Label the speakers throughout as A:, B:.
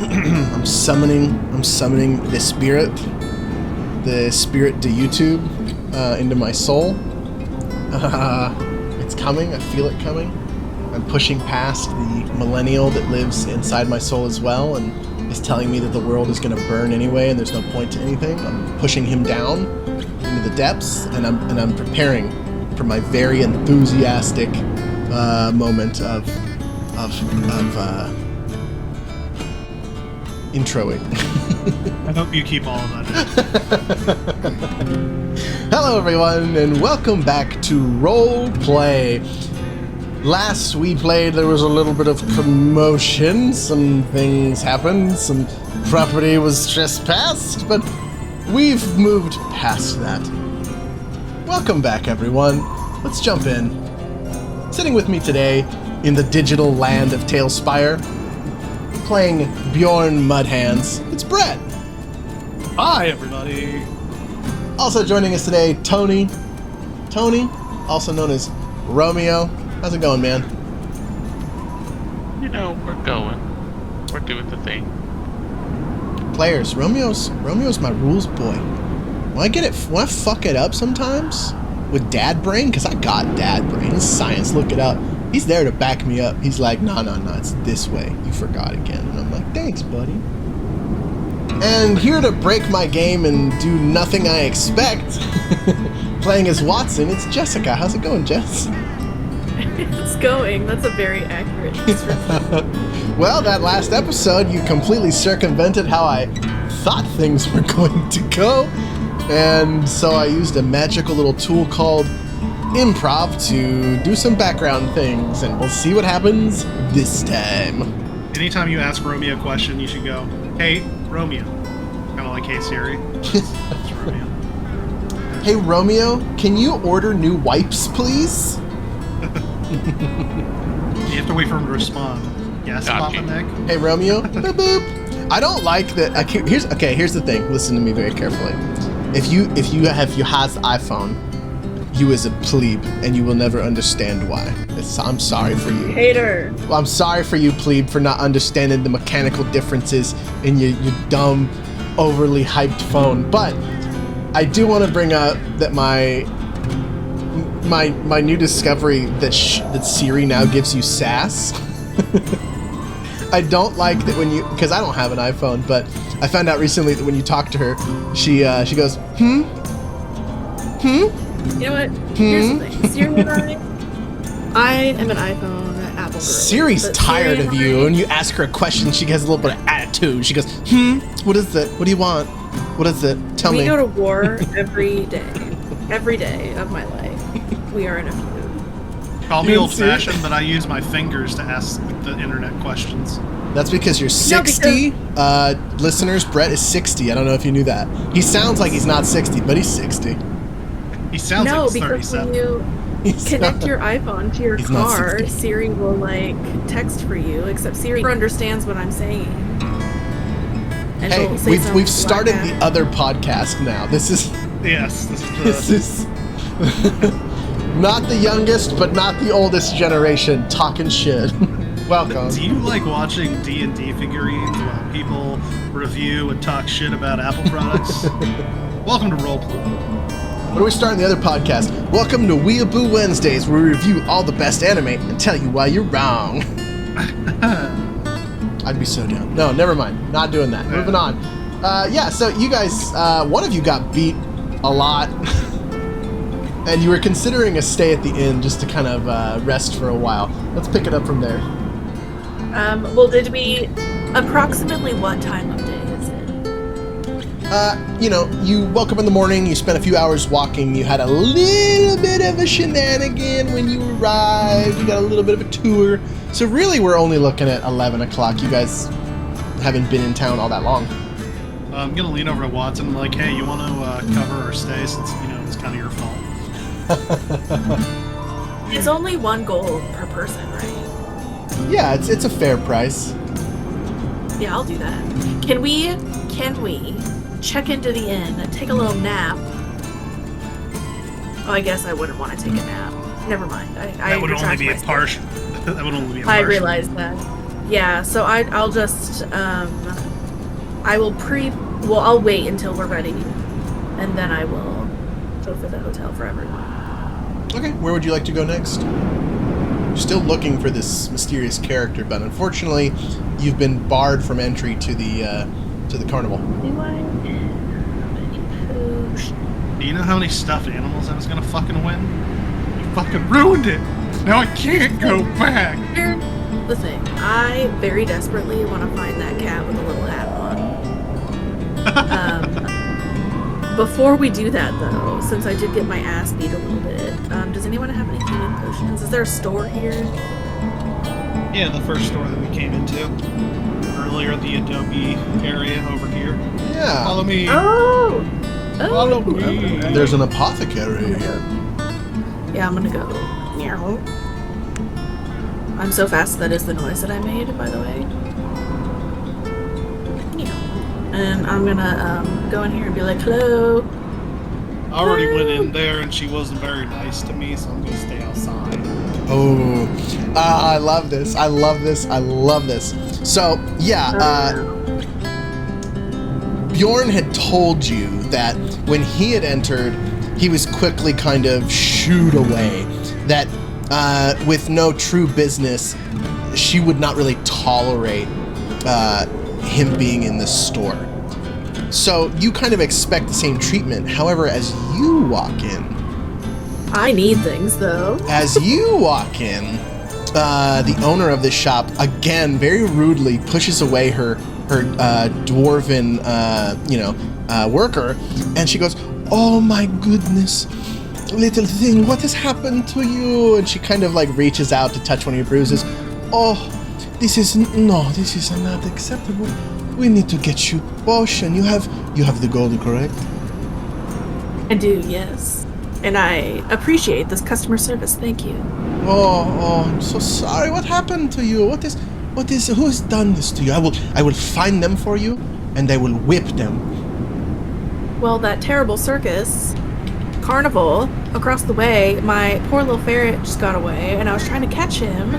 A: I'm summoning the spirit to YouTube into my soul. It's coming. I feel it coming. I'm pushing past the millennial that lives inside my soul as well, and is telling me that the world is going to burn anyway, and there's no point to anything. I'm pushing him down into the depths, and I'm preparing for my very enthusiastic moment of introing.
B: I hope you keep all of that in.
A: Hello everyone, and welcome back to Role Play. Last we played, there was a little bit of commotion, some things happened, some property was trespassed, but we've moved past that. Welcome back everyone, let's jump in. Sitting with me today in the digital land of Tailspire, playing Bjorn Mudhands, it's Brett.
B: Hi everybody.
A: Also joining us today, Tony, also known as Romeo. How's it going, man?
C: You know, we're going. We're doing the thing.
A: Players, Romeo's my rules boy. When I fuck it up sometimes with dad brain, because I got dad brain. It's science, look it up. He's there to back me up. He's like, no, it's this way. You forgot again. And I'm like, thanks, buddy. And here to break my game and do nothing I expect, playing as Watson, it's Jessica. How's it going, Jess?
D: It's going. That's a very accurate description.
A: Well, that last episode, you completely circumvented how I thought things were going to go. And so I used a magical little tool called improv to do some background things, and we'll see what happens this time.
B: Anytime you ask Romeo a question, you should go, "Hey, Romeo." Kind of like, "Hey, Siri." It's Romeo.
A: Hey, Romeo, can you order new wipes, please?
B: You have to wait for him to respond. Yes, Papa Nick.
A: Hey, Romeo. Boop, boop. I don't like that. Here's the thing. Listen to me very carefully. If you has iPhone, you is a plebe, and you will never understand why. I'm sorry for you.
D: Hater.
A: Well, I'm sorry for you, plebe, for not understanding the mechanical differences in your dumb, overly hyped phone. But I do want to bring up that my new discovery that Siri now gives you sass. I don't like that because I don't have an iPhone, but I found out recently that when you talk to her, she goes,
D: You know what? Here's the thing. Siri and I am an iPhone Apple girl.
A: Siri's tired of you. When you ask her a question, she has a little bit of attitude. She goes, what is it? What do you want? What is it? Tell me.
D: We go to war every day. Every day of my life. We are in a feud.
B: Call me old-fashioned, but I use my fingers to ask the internet questions.
A: That's because you're 60. Listeners, Brett is 60. I don't know if you knew that. He sounds like he's not 60, but he's 60.
B: He sounds like he's 37.
D: When you connect your iPhone to your car, Siri will text for you, except Siri understands what I'm saying. And
A: hey, we've started the other podcast now. This is not the youngest, but not the oldest generation talking shit. Welcome.
B: Do you like watching D&D figurines while people review and talk shit about Apple products? Welcome to Roleplay.
A: What are we starting the other podcast? Welcome to Weeaboo Wednesdays, where we review all the best anime and tell you why you're wrong. I'd be so down. No, never mind. Not doing that. Moving on. So you guys, one of you got beat a lot. And you were considering a stay at the inn just to kind of rest for a while. Let's pick it up from there.
D: Did we... Approximately what time of day is it?
A: You woke up in the morning, you spent a few hours walking, you had a little bit of a shenanigan when you arrived, you got a little bit of a tour. So really we're only looking at 11 o'clock. You guys haven't been in town all that long.
B: I'm going to lean over to Watson and be like, hey, you want to cover our stay since, it's kind of your fault.
D: It's only one gold per person, right?
A: Yeah, it's a fair price.
D: Yeah, I'll do that. Can we check into the inn and take a little nap? Oh, I guess I wouldn't want to take a nap. Never mind.
B: That would only be a partial.
D: I realized that. Yeah, so I'll just, I'll wait until we're ready, and then I will go for the hotel for everyone.
A: Okay, where would you like to go next? You're still looking for this mysterious character, but unfortunately, you've been barred from entry to the carnival.
D: Do I have any potions?
B: Do you know how many stuffed animals I was gonna fucking win? You fucking ruined it! Now I can't go back!
D: Here's the thing. I very desperately want to find that cat with a little hat on. Before we do that, though, since I did get my ass beat a little bit, does anyone have any healing potions? Is there a store here?
B: Yeah, the first store that we came into. Earlier, the Adobe area over here.
A: Yeah.
B: Follow me!
D: Oh!
B: Follow me!
A: There's an apothecary here.
D: Yeah, I'm gonna go. I'm so fast that is the noise that I made, by the way. And I'm gonna go in here and be like, hello.
B: I already went in there and she wasn't very nice to me, so I'm gonna stay outside.
A: Oh, I love this. I love this. I love this. So, yeah, Bjorn had told you that when he had entered, he was quickly kind of shooed away. That with no true business, she would not really tolerate him being in the store. So you kind of expect the same treatment. However, as you walk in,
D: I need things, though.
A: As you walk in, the owner of this shop, again, very rudely pushes away her dwarven, worker, and she goes, "Oh my goodness, little thing, what has happened to you?" And she kind of like reaches out to touch one of your bruises. "Oh, this is not acceptable. We need to get you potion. You have the gold, correct?"
D: I do, yes. And I appreciate this customer service. Thank you.
A: Oh, I'm so sorry. What happened to you? Who has done this to you? I will find them for you, and I will whip them.
D: Well, that terrible circus, Carnival, across the way, my poor little ferret just got away, and I was trying to catch him,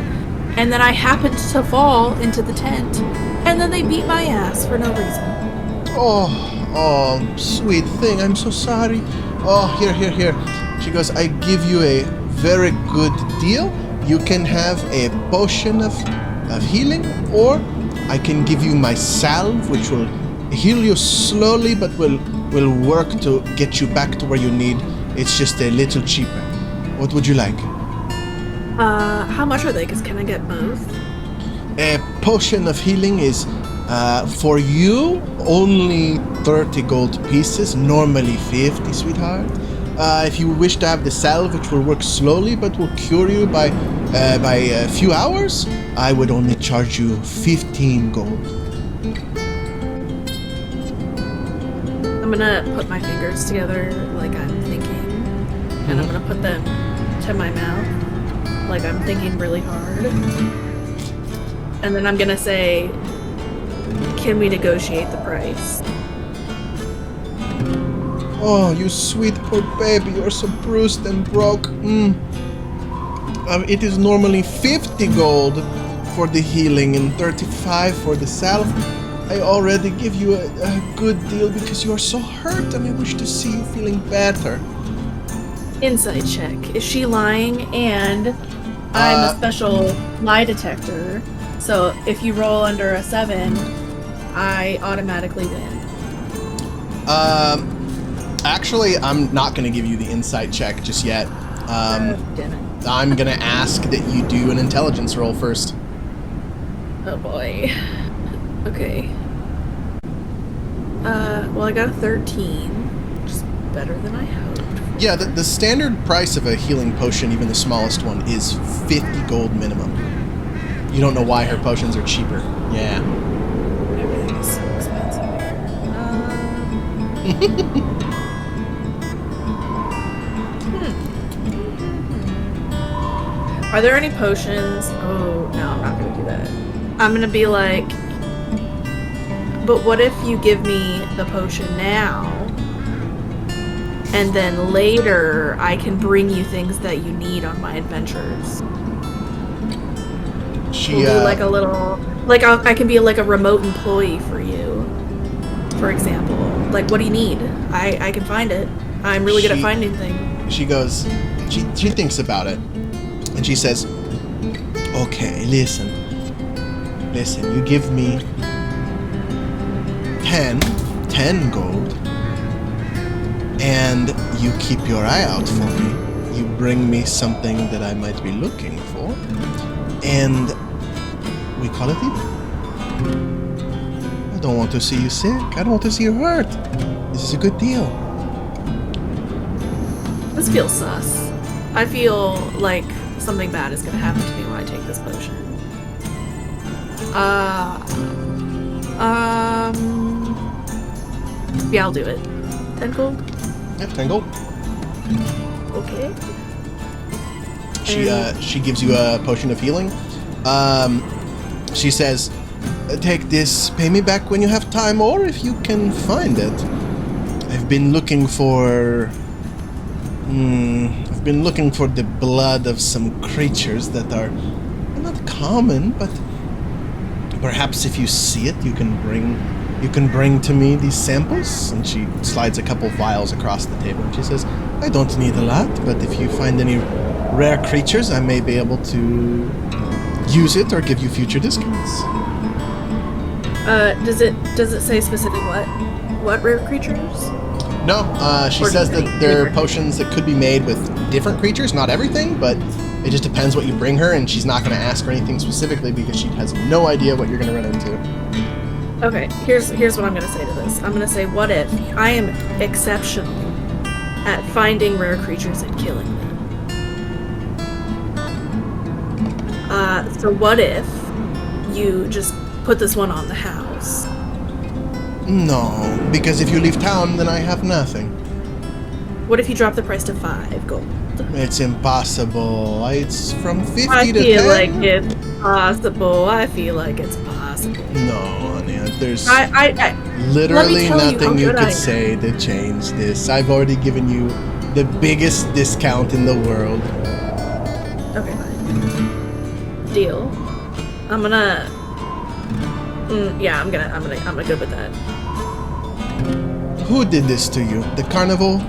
D: and then I happened to fall into the tent, and then they beat my ass for no reason.
A: Oh, sweet thing. I'm so sorry. Oh, here. She goes, "I give you a very good deal. You can have a potion of healing, or I can give you my salve, which will heal you slowly, but will work to get you back to where you need. It's just a little cheaper. What would you like?"
D: How much are they? Because can I get both?
A: A potion of healing is, for you, only 30 gold pieces, normally 50, sweetheart. If you wish to have the salve, which will work slowly but will cure you by a few hours, I would only charge you 15 gold.
D: I'm gonna put my fingers together like I'm thinking, and I'm gonna put them to my mouth like I'm thinking really hard. And then I'm gonna say, "Can we negotiate the price?"
A: Oh, you sweet poor baby, you're so bruised and broke. It is normally 50 gold for the healing and 35 for the salve. I already give you a good deal because you are so hurt and I wish to see you feeling better.
D: Insight check. Is she lying? And I'm a special lie detector, so if you roll under a 7, I automatically win.
A: Actually, I'm not going to give you the insight check just yet.
D: Damn it.
A: I'm going to ask that you do an intelligence roll first.
D: Oh boy. Okay. Well, I got a 13, which is better than I hoped.
A: Yeah, the standard price of a healing potion, even the smallest one, is 50 gold minimum. You don't know why her potions are cheaper. Yeah.
D: Everything is so expensive here. Are there any potions? Oh, no, I'm not going to do that. I'm going to be like, but what if you give me the potion now, and then later I can bring you things that you need on my adventures?
A: She,
D: We'll do like a little Like I can be like a remote employee for you, for example. Like, what do you need? I can find it. I'm really good at finding things.
A: She goes, she thinks about it, and she says, okay, listen, you give me 10 gold, and you keep your eye out for me. You bring me something that I might be looking for, and we call it even. I don't want to see you sick. I don't want to see you hurt. This is a good deal.
D: This feels sus. I feel like something bad is gonna happen to me when I take this potion. Yeah, I'll do it. 10 gold?
A: Yep, 10 gold.
D: Okay.
A: She gives you a potion of healing. She says, take this, pay me back when you have time, or if you can find it. I've been looking for the blood of some creatures that are not common, but perhaps if you see it, you can bring to me these samples. And she slides a couple vials across the table, and she says, I don't need a lot, but if you find any rare creatures, I may be able to use it or give you future discounts.
D: Does it say specific what rare creatures?
A: No, she says that there are potions that could be made with different creatures, not everything, but it just depends what you bring her, and she's not going to ask her anything specifically because she has no idea what you're going to run into.
D: Okay, here's what I'm going to say to this. I'm going to say, what if I am exceptional at finding rare creatures and killing them? So what if you just put this one on the house?
A: No, because if you leave town, then I have nothing.
D: What if you drop the price to 5 gold?
A: It's impossible. It's from 50 to 10.
D: I feel like it's possible. I feel like it's possible.
A: No, honey, there's
D: I
A: literally nothing you
D: could
A: could say to change this. I've already given you the biggest discount in the world.
D: Okay, fine. Deal. I'm gonna go with that.
A: Who did this to you? The Carnival?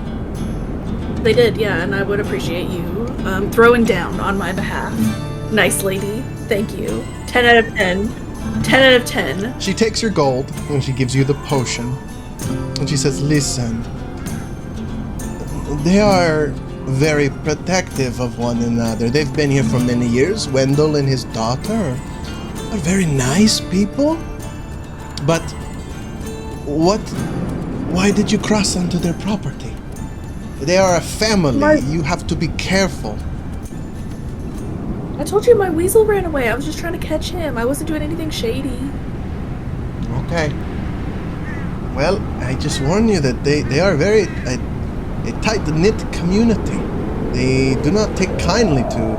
D: They did, yeah, and I would appreciate you throwing down on my behalf. Nice lady. Thank you. 10 out of 10. 10 out of 10.
A: She takes your gold and she gives you the potion. And she says, listen, they are very protective of one another. They've been here for many years. Wendell and his daughter are very nice people. But why did you cross onto their property? They are a family. You have to be careful.
D: I told you my weasel ran away. I was just trying to catch him. I wasn't doing anything shady.
A: Okay. Well, I just warn you that they are very a tight-knit community. They do not take kindly to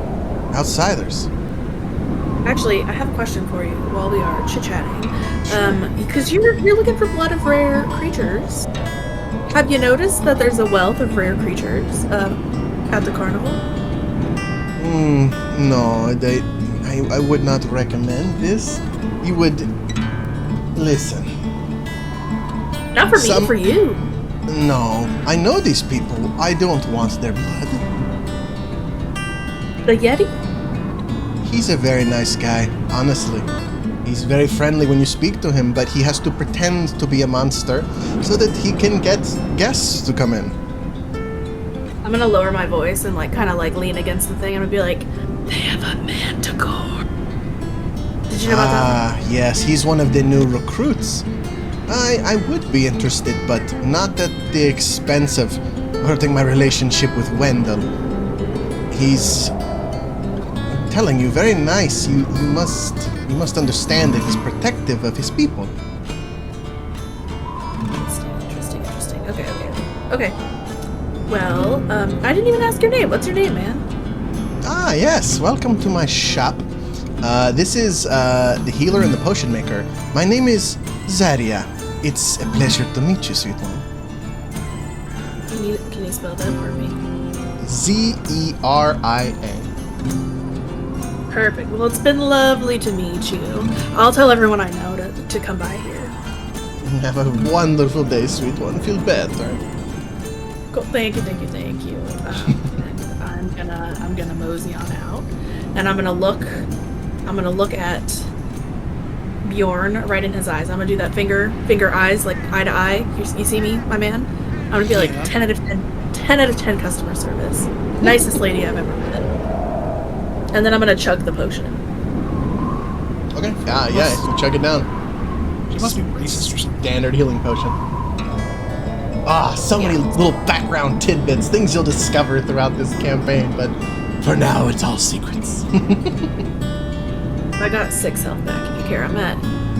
A: outsiders.
D: Actually, I have a question for you while we are chit-chatting. Because you're looking for blood of rare creatures. Have you noticed that there's a wealth of rare creatures at the carnival?
A: No, I would not recommend this. You would listen.
D: Not for me, for you.
A: No, I know these people. I don't want their blood.
D: The Yeti?
A: He's a very nice guy, honestly. He's very friendly when you speak to him, but he has to pretend to be a monster so that he can get guests to come in.
D: I'm gonna lower my voice and kind of lean against the thing. I'm gonna be like, they have a manticore. Did you know about that?
A: Yes, he's one of the new recruits. I would be interested, but not at the expense of hurting my relationship with Wendell. He's, I'm telling you, very nice. You must understand that he's protective of his people.
D: Interesting. Okay. Well, I didn't even ask your name. What's your name, man?
A: Yes. Welcome to my shop. This is the healer and the potion maker. My name is Zaria. It's a pleasure to meet you, sweet one.
D: Can you spell that for me?
A: Zeria.
D: Perfect. Well, it's been lovely to meet you. I'll tell everyone I know to come by here.
A: Have a wonderful day, sweet one. Feel better.
D: Cool. Thank you. And I'm gonna mosey on out, and I'm gonna look at Bjorn right in his eyes. I'm gonna do that finger eyes, like eye to eye. You see me, my man? I'm gonna be like 10 out of 10 customer service. Nicest lady I've ever met. And then I'm gonna chug the potion.
A: Okay. Yeah, you chug it down.
B: She must be racist or something.
A: Standard healing potion. So many little background tidbits, things you'll discover throughout this campaign, but for now, it's all secrets.
D: I got 6 health back, if you care. I'm at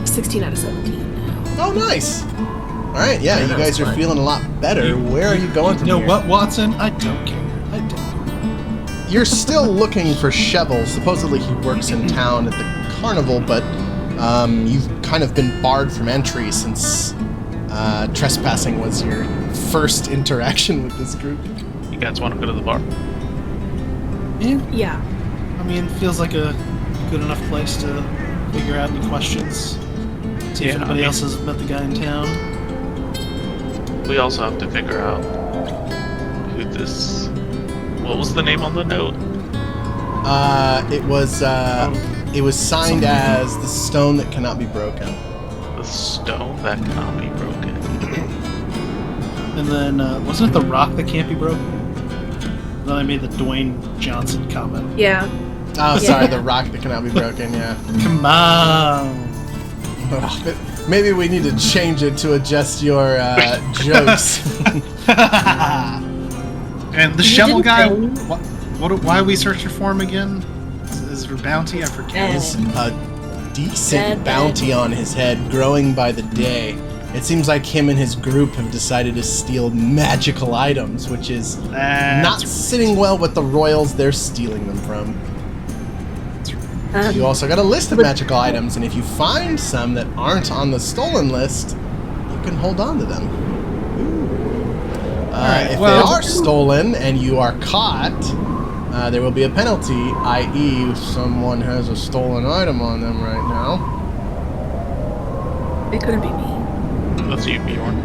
D: 16 out of 17 now.
A: Oh, nice. All right, yeah, you guys are feeling a lot better. Where are you going from here?
B: You know what, Watson? I don't care.
A: You're still looking for Shovel. Supposedly he works in town at the Carnival, but you've kind of been barred from entry since trespassing was your first interaction with this group.
C: You guys want to go to the bar?
D: Yeah.
B: I mean, it feels like a good enough place to figure out any questions. See if anybody else has met the guy in town.
C: We also have to figure out who this... What was the name on the note?
A: It was signed as the stone that cannot be broken.
C: The stone that cannot be broken.
B: And then, wasn't it the rock that can't be broken? Then I made the Dwayne Johnson comment.
D: Yeah.
A: Oh, sorry, the rock that cannot be broken, yeah.
B: Come on!
A: Maybe we need to change it to adjust your jokes.
B: And the shovel guy, why are we searching for him again? Is there a bounty? I forget.
A: There's a decent bounty on his head, growing by the day. It seems like him and his group have decided to steal magical items, which is not sitting well with the royals they're stealing them from. You also got a list of magical items, and if you find some that aren't on the stolen list, you can hold on to them. If they are stolen and you are caught, there will be a penalty, i.e. if someone has a stolen item on them right now.
D: It couldn't be me.
C: That's you, Bjorn.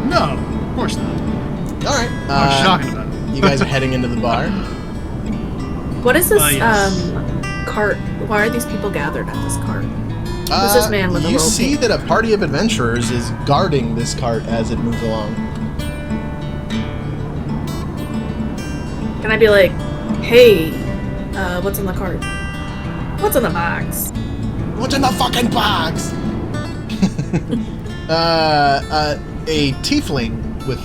B: No, of course not.
A: Alright.
B: What are you talking about?
A: You guys are heading into the bar.
D: What is this
B: yes.
D: cart? Why are these people gathered at this cart? Who's this man with the
A: You
D: little
A: see that a party of adventurers is guarding this cart as it moves along.
D: Can I be like, hey, what's in the cart? What's in the box?
A: What's in the fucking box? A tiefling with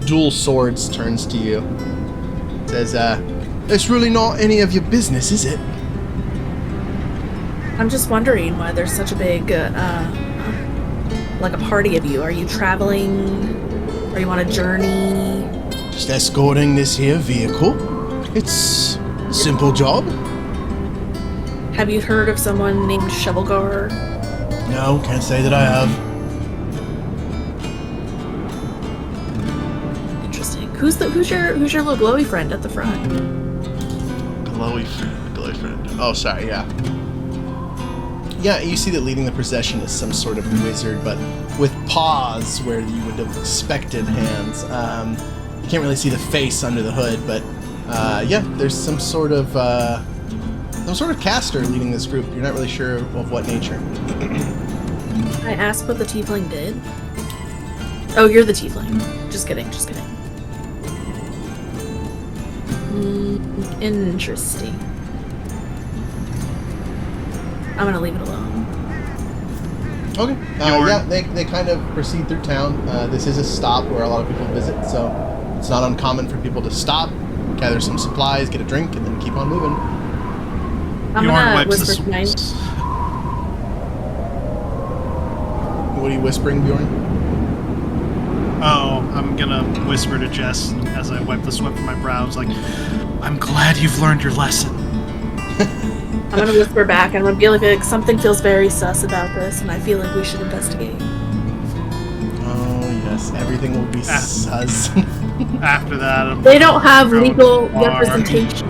A: dual swords turns to you. Says, it's really not any of your business, is it?
D: I'm just wondering why there's such a big, like a party of you. Are you traveling? Are you on a journey?
A: Just escorting this here vehicle. It's a simple job.
D: Have you heard of someone named Shovelgar?
A: No, can't say that I have.
D: Interesting. Who's your little glowy friend at the front?
A: Glowy friend. Oh, sorry, yeah. Yeah, you see that leading the procession is some sort of wizard, but with paws where you would have expected hands. You can't really see the face under the hood, but yeah, there's some sort of caster leading this group. You're not really sure of what nature.
D: I asked what the tiefling did. Oh, you're the tiefling. Just kidding. Interesting. I'm gonna leave it alone.
A: Okay. Yeah, they kind of proceed through town. This is a stop where a lot of people visit, so it's not uncommon for people to stop, gather some supplies, get a drink, and then keep on moving.
D: I'm gonna whisper to my...
A: What are you whispering, Bjorn?
B: Oh, I'm gonna whisper to Jess as I wipe the sweat from my brows, like, I'm glad you've learned your lesson.
D: I'm gonna whisper back, and I'm gonna be like, something feels very sus about this, and I feel like we should investigate.
A: Oh, yes, everything will be sus.
B: After that,
D: they don't have legal representation.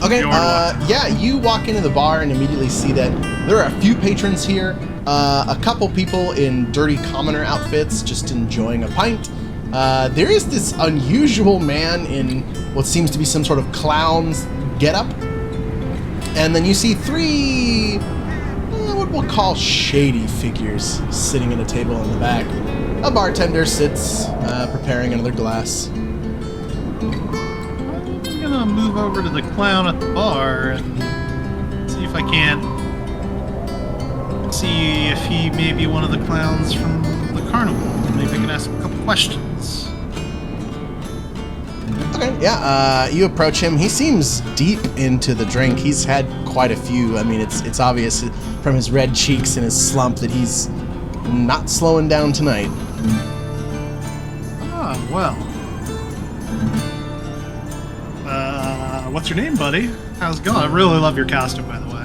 A: Okay,
B: Bjorn walks.
A: yeah, you walk into the bar and immediately see that there are a few patrons here, a couple people in dirty commoner outfits just enjoying a pint. There is this unusual man in what seems to be some sort of clown's getup. And then you see three, what we'll call shady figures sitting at a table in the back. A bartender sits, preparing another glass.
B: I'm gonna move over to the clown at the bar and see if I can't see if he may be one of the clowns from the carnival. Maybe I can ask him a couple questions.
A: Okay, yeah, you approach him. He seems deep into the drink. He's had quite a few. I mean, it's obvious from his red cheeks and his slump that he's not slowing down tonight.
B: Ah, well. What's your name, buddy? How's it going? I really love your costume, by the way.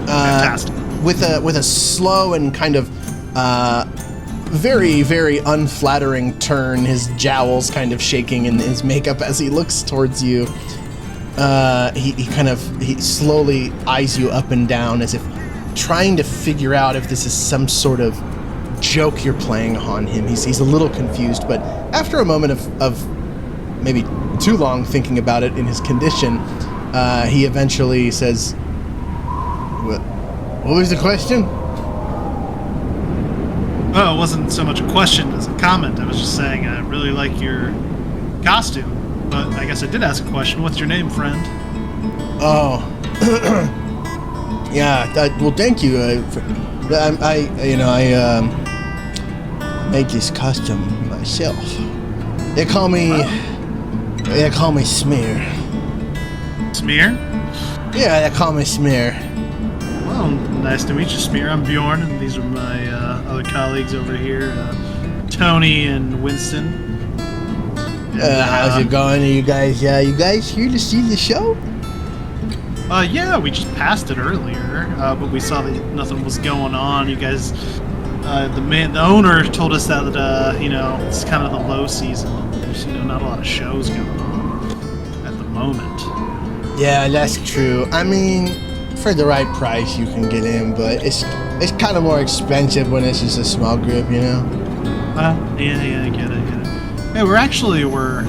B: Fantastic.
A: With a slow and kind of very, very unflattering turn, his jowls kind of shaking in his makeup as he looks towards you. He slowly eyes you up and down as if trying to figure out if this is some sort of joke you're playing on him. He's a little confused, but after a moment of maybe too long thinking about it in his condition, he eventually says, what was the question?
B: Oh, it wasn't so much a question as a comment. I was just saying I really like your costume. But I guess I did ask a question. What's your name, friend?
A: Oh, yeah. Well, thank you. I made this costume myself. They call me Smear.
B: Smear?
A: Yeah, they call me Smear.
B: Well, nice to meet you, Smear. I'm Bjorn, and these are my other colleagues over here, Tony and Winston.
A: How's it going? Are you guys here to see the show?
B: Yeah, we just passed it earlier, but we saw that nothing was going on. You guys, the owner told us that it's kind of the low season. There's not a lot of shows going on at the moment.
A: Yeah, that's true. I mean, for the right price, you can get in, but it's kind of more expensive when it's just a small group,
B: Yeah, I get it. Hey, we're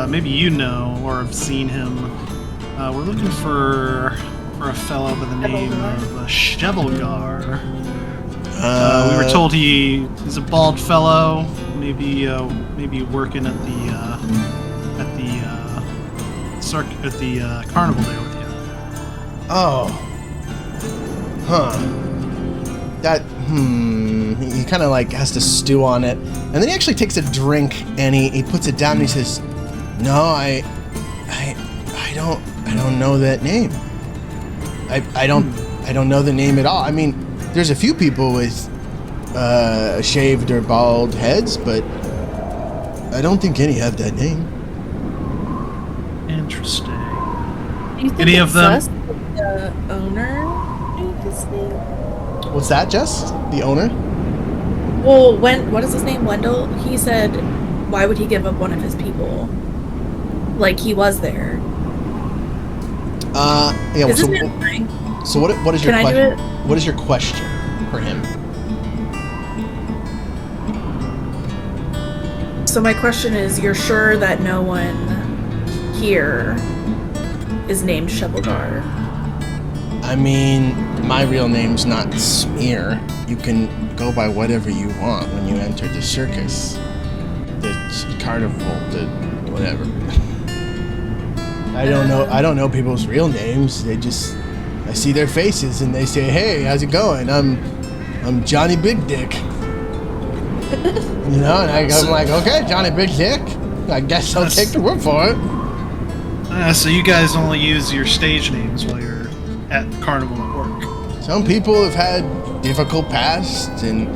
B: maybe you know or have seen him. We're looking for a fellow by the name of Chevelgar. We were told he's a bald fellow, maybe working at the carnival there with you.
A: Oh. Huh. That, he kind of like has to stew on it. And then he actually takes a drink and he puts it down and he says, no, I don't know that name. I don't know the name at all. I mean, there's a few people with shaved or bald heads, but I don't think any have that name.
B: Interesting.
D: Do you think
B: Any of them?
D: The owner knew his name?
A: What's that, Jess? The owner?
D: Well, what is his name? Wendell? He said, why would he give up one of his people? Like, he was there.
A: Yeah.
D: Is this man lying?
A: So what is your
D: Can I do
A: question?
D: it?
A: What is your question for him?
D: So my question is, you're sure that no one here is named Chevelgar?
A: I mean, my real name's not Smear. You can go by whatever you want when you enter the circus, the carnival, the whatever. I don't know people's real names. I see their faces and they say, "Hey, how's it going? I'm Johnny Big Dick." And I'm like, "Okay, Johnny Big Dick. I guess I'll take the word for it."
B: So you guys only use your stage names while you're at the carnival at work.
A: Some people have had difficult pasts, and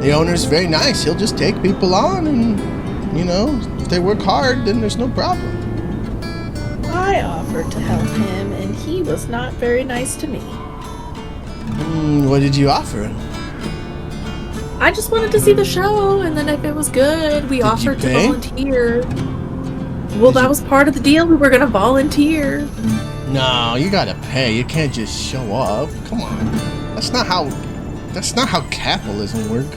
A: the owner's very nice. He'll just take people on, and if they work hard, then there's no problem.
D: I offered to help him, and he was not very nice to me.
A: What did you offer him?
D: I just wanted to see the show, and then if it was good, we offered to volunteer. Well, that was part of the deal. We were going to volunteer.
A: No, you gotta pay. You can't just show up. Come on. That's not how capitalism works.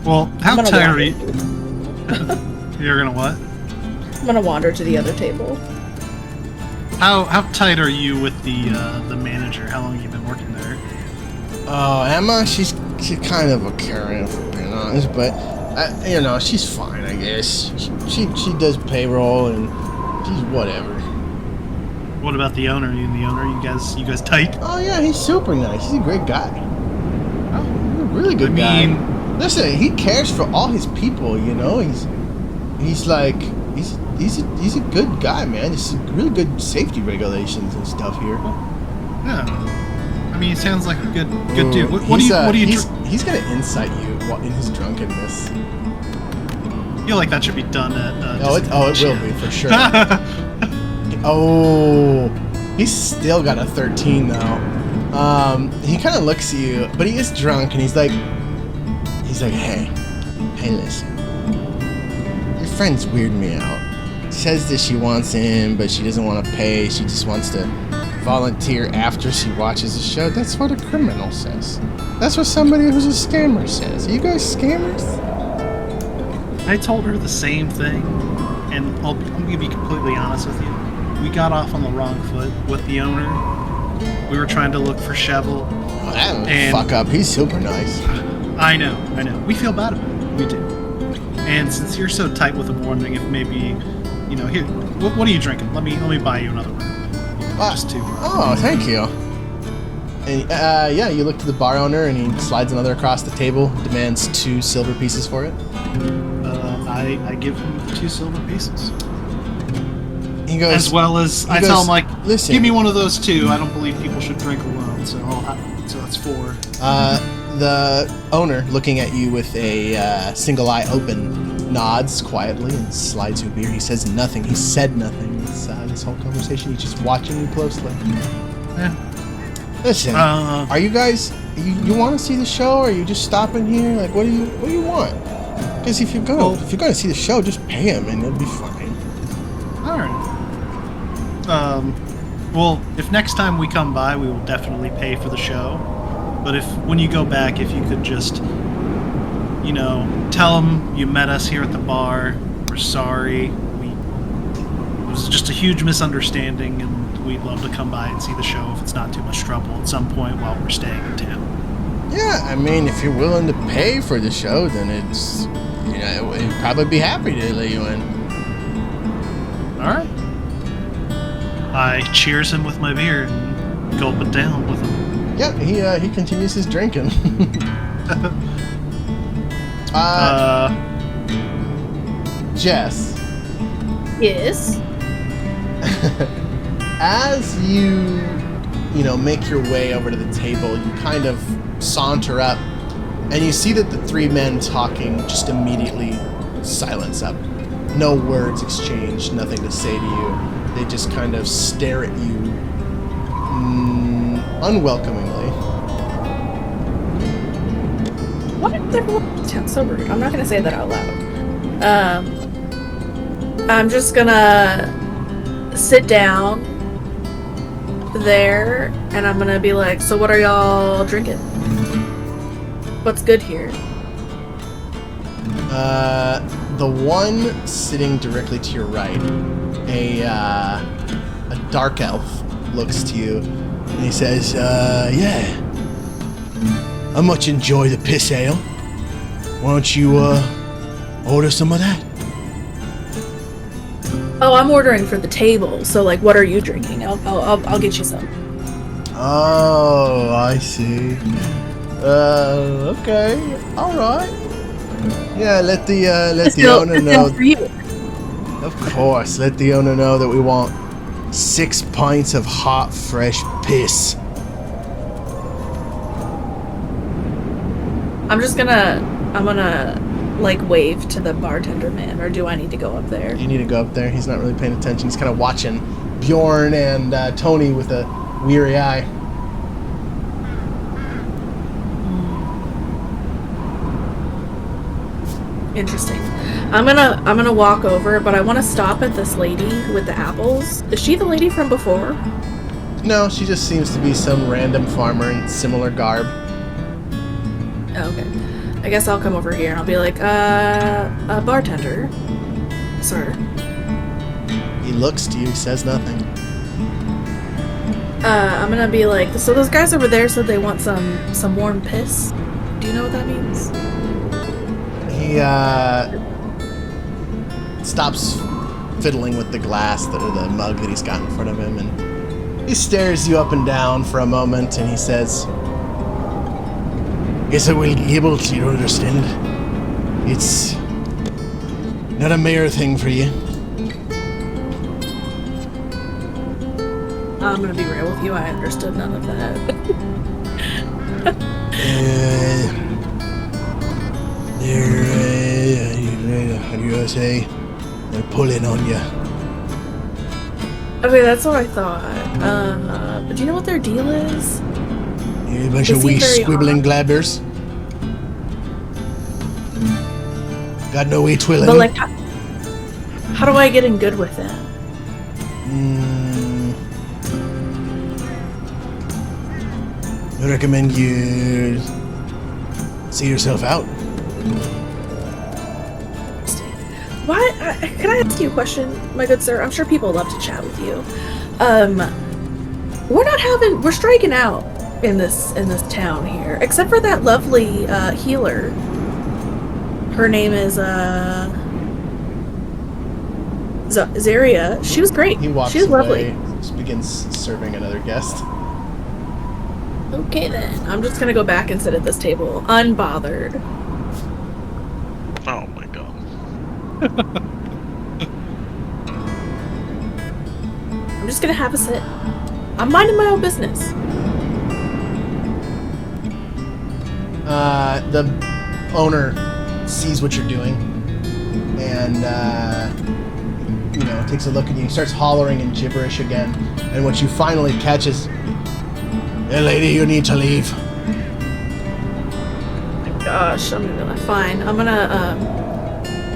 B: Well, how
D: I'm gonna
B: tired are
D: wander.
B: you? You're gonna what?
D: I'm gonna wander to the other table.
B: How tight are you with the manager? How long have you been working there?
A: Oh, Emma, she's kind of a Karen, if we're being honest, but you know, she's fine, I guess. She does payroll and she's whatever.
B: What about the owner? You and the owner? You guys tight?
A: Oh yeah, he's super nice. He's a great guy.
B: Oh,
A: He's a really good guy. Listen, he cares for all his people. You know, he's a good guy, man. There's some really good safety regulations and stuff here.
B: yeah. I mean, he sounds like a good dude. What do you?
A: He's gonna incite you in his drunkenness.
B: I feel like that should be done at.
A: It will be for sure. Oh, he's still got a 13 though. He kind of looks at you, but he is drunk, and he's like, hey, listen, your friend's weirding me out. Says that she wants him, but she doesn't want to pay. She just wants to volunteer after she watches the show. That's what a criminal says. That's what somebody who's a scammer says. Are you guys scammers?
B: I told her the same thing, and I'm gonna be completely honest with you. We got off on the wrong foot with the owner. We were trying to look for Shovel.
A: Oh, that fuck up. He's super nice.
B: I know. We feel bad about it. We do. And since you're so tight with him, I'm wondering if maybe, you know, here, what are you drinking? Let me buy you another one. Just two.
A: Oh, thank you. And yeah, you look to the bar owner, and he slides another across the table, demands 2 silver pieces for it.
B: I give him 2 silver pieces.
A: He goes,
B: as well as I tell him, like,
A: listen,
B: give me one of those too. I don't believe people should drink alone, so so that's 4.
A: The owner, looking at you with a single eye open, nods quietly and slides you a beer. He says nothing. He said nothing. This whole conversation, he's just watching you closely.
B: Yeah.
A: Listen, are you guys? You want to see the show, or are you just stopping here? Like, what do you want? Because if you're gonna see the show, just pay him, and it'll be fine.
B: All right. Well, if next time we come by, we will definitely pay for the show. But when you go back, if you could just, you know, tell them you met us here at the bar. We're sorry. It was just a huge misunderstanding, and we'd love to come by and see the show if it's not too much trouble at some point while we're staying in town.
A: Yeah, I mean, if you're willing to pay for the show, then it's, you know, we'd probably be happy to let you in.
B: All right. I cheers him with my beer and gulp it down with him.
A: Yeah, he continues his drinking. Jess.
D: Yes.
A: As you make your way over to the table, you kind of saunter up, and you see that the 3 men talking just immediately silence up. No words exchanged, nothing to say to you. They just kind of stare at you unwelcomingly.
D: What if they're sounds so rude? I'm not gonna say that out loud. I'm just gonna sit down there, and I'm gonna be like, so what are y'all drinking? What's good here?
A: The one sitting directly to your right, a dark elf, looks to you, and he says, yeah, I much enjoy the piss ale. Why don't you, order some of that?
D: Oh, I'm ordering for the table, so, like, what are you drinking? I'll get you some.
A: Oh, I see. Okay, alright. Yeah, let the owner know.
D: For you.
A: Of course, let the owner know that we want 6 pints of hot, fresh piss.
D: I'm gonna, like, wave to the bartender man, or do I need to go up there?
A: You need to go up there. He's not really paying attention. He's kind of watching Bjorn and Tony with a weary eye.
D: Interesting. I'm gonna walk over, but I want to stop at this lady with the apples. Is she the lady from before?
A: No, she just seems to be some random farmer in similar garb.
D: Oh, okay. I guess I'll come over here and I'll be like, a bartender, sir.
A: He looks to you, he says nothing.
D: I'm gonna be like, so those guys over there said they want some warm piss. Do you know what that means?
A: He stops fiddling with the glass or the mug that he's got in front of him, and he stares you up and down for a moment, and he says, "Guess I will be able to, you understand. It's not a mere thing for you."
D: I'm gonna be real with you. I understood none of that.
A: How do you say? They're pulling on you.
D: Okay, that's what I thought. But do you know what their deal is?
A: You a bunch
D: They
A: of
D: seem
A: wee
D: very
A: squibbling
D: odd.
A: glabbers. Got no way twilling.
D: But like, how do I get in good with them?
A: I recommend you see yourself out.
D: Why? Can I ask you a question, my good sir? I'm sure people love to chat with you. We're striking out in this town here, except for that lovely healer. Her name is Zaria. She was great.
A: He walks
D: She was
A: away,
D: lovely.
A: just begins serving another guest.
D: Okay then, I'm just gonna go back and sit at this table, unbothered.
C: Oh my god.
D: I'm just gonna have a sit. I'm minding my own business.
A: The owner sees what you're doing and takes a look at you. He starts hollering in gibberish again, and what you finally catch is, "Hey lady, you need to leave."
D: Gosh, fine. I'm gonna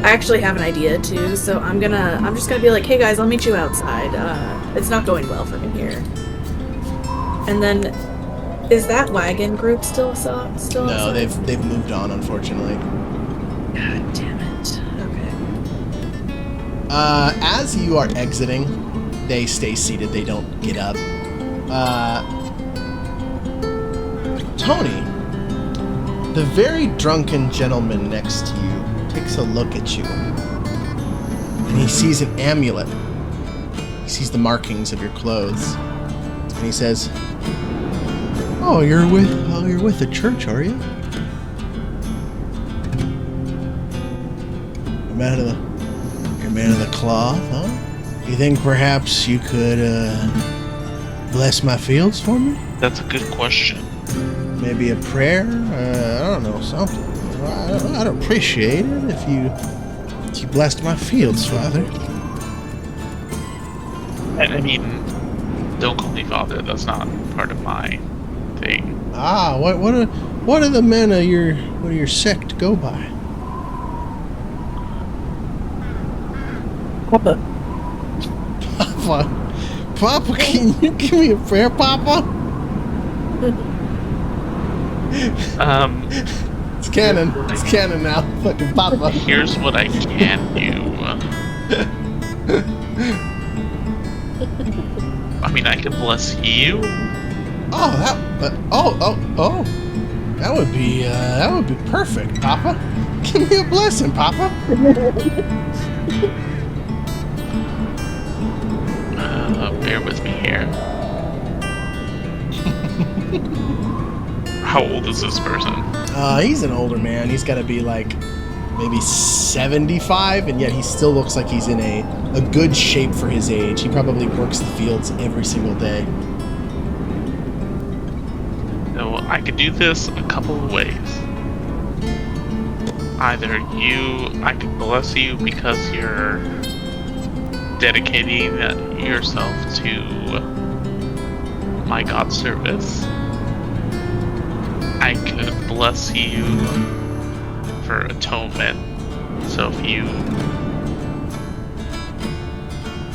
D: I actually have an idea too, so I'm just gonna be like, hey guys, I'll meet you outside. It's not going well for me here. And then, is that wagon group still
A: No,
D: outside?
A: they've moved on, unfortunately.
D: God damn it. Okay.
A: As you are exiting, they stay seated. They don't get up. Tony, the very drunken gentleman next to you takes a look at you, and he sees an amulet. He sees the markings of your clothes, and he says, "Oh, you're with the church, are you? You're man of the cloth, huh? You think perhaps you could bless my fields for me?
C: That's a good question.
A: Maybe a prayer? I don't know, something. I'd appreciate it if you blessed my fields, Father."
C: I mean, don't call me father. That's not part of my thing.
A: Ah, what do the men of your sect go by?
D: Papa.
A: Papa, can you give me a prayer, Papa? It's canon. It's canon now. Fucking Papa.
C: Here's what I can do. I mean, I could bless you.
A: Oh, that would be perfect, Papa. Give me a blessing, Papa.
C: Bear with me here. How old is this person?
A: He's an older man. He's got to be like maybe 75, and yet he still looks like he's in a good shape for his age. He probably works the fields every single day.
C: So I could do this a couple of ways. Either I could bless you because you're dedicating yourself to my God service. I could bless you for atonement, So if you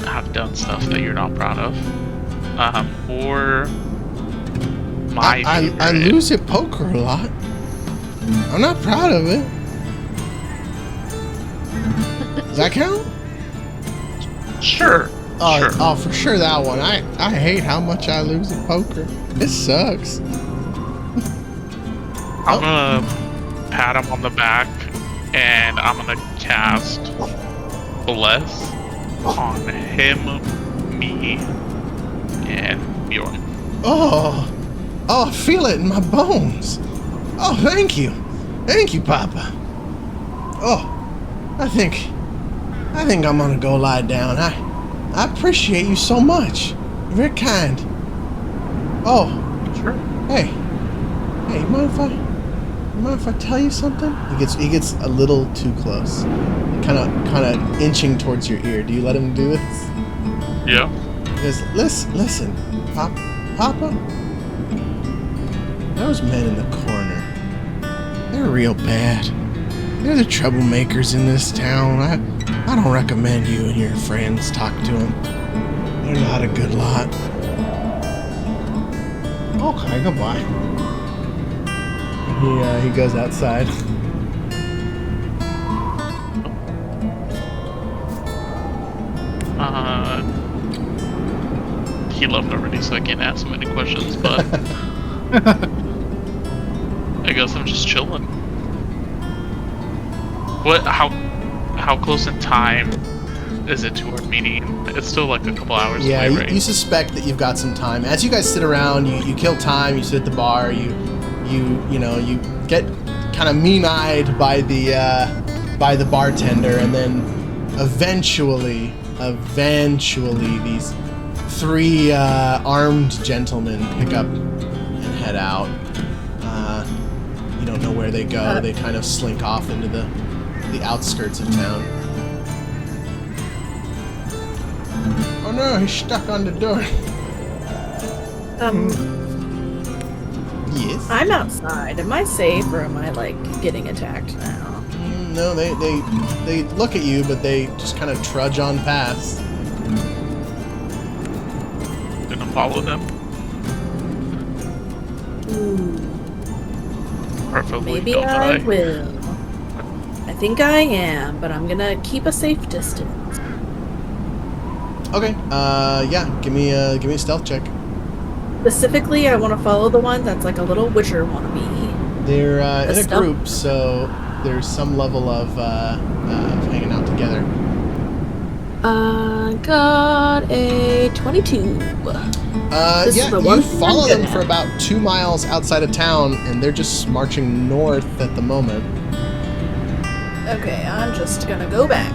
C: have done stuff that you're not proud of, or my
A: I
C: favorite,
A: lose at poker a lot. I'm not proud of it. Does that count?
C: sure. Sure.
A: Oh, for sure that one. I hate how much I lose at poker. It sucks.
C: I'm gonna pat him on the back, and I'm gonna cast Bless on him, me, and Bjorn.
A: Oh, I feel it in my bones. Oh, thank you, Papa. Oh, I think I'm gonna go lie down. I appreciate you so much. You're very kind. Oh,
C: Sure.
A: hey, you mind if I tell you something? He gets a little too close, kind of inching towards your ear. Do you let him do this?
C: Yeah.
A: He goes, listen, Papa. Those men in the corner, they're real bad. They're the troublemakers in this town. I don't recommend you and your friends talk to them. They're not a good lot. Okay, goodbye. He goes outside.
C: He left already, so I can't ask him any questions, but I guess I'm just chilling. How close in time is it to our meeting? It's still like a couple hours
A: Yeah,
C: away, right?
A: you suspect that you've got some time. As you guys sit around, you kill time, you sit at the bar, you get kind of mean-eyed by the bartender, and then eventually these three armed gentlemen pick up and head out. You don't know where they go. They kind of slink off into the outskirts of town. Oh no, he's stuck on the door. Yes.
D: I'm outside. Am I safe or am I like getting attacked now?
A: No, they look at you, but they just kind of trudge on past.
C: Gonna follow them.
D: Ooh,
C: Preferably
D: maybe
C: don't
D: I
C: die.
D: will. I think I am, but I'm gonna keep a safe distance.
A: Okay. Yeah. Give me a stealth check.
D: Specifically, I want to follow the one that's like a little Witcher wannabe.
A: They're in a
D: stealth?
A: group, so there's some level of hanging out together.
D: Got a 22. This is
A: Yeah,
D: the
A: you
D: one
A: follow
D: I'm
A: them
D: good
A: for
D: at.
A: about 2 miles outside of town, and they're just marching north at the moment.
D: Okay, I'm just gonna go back.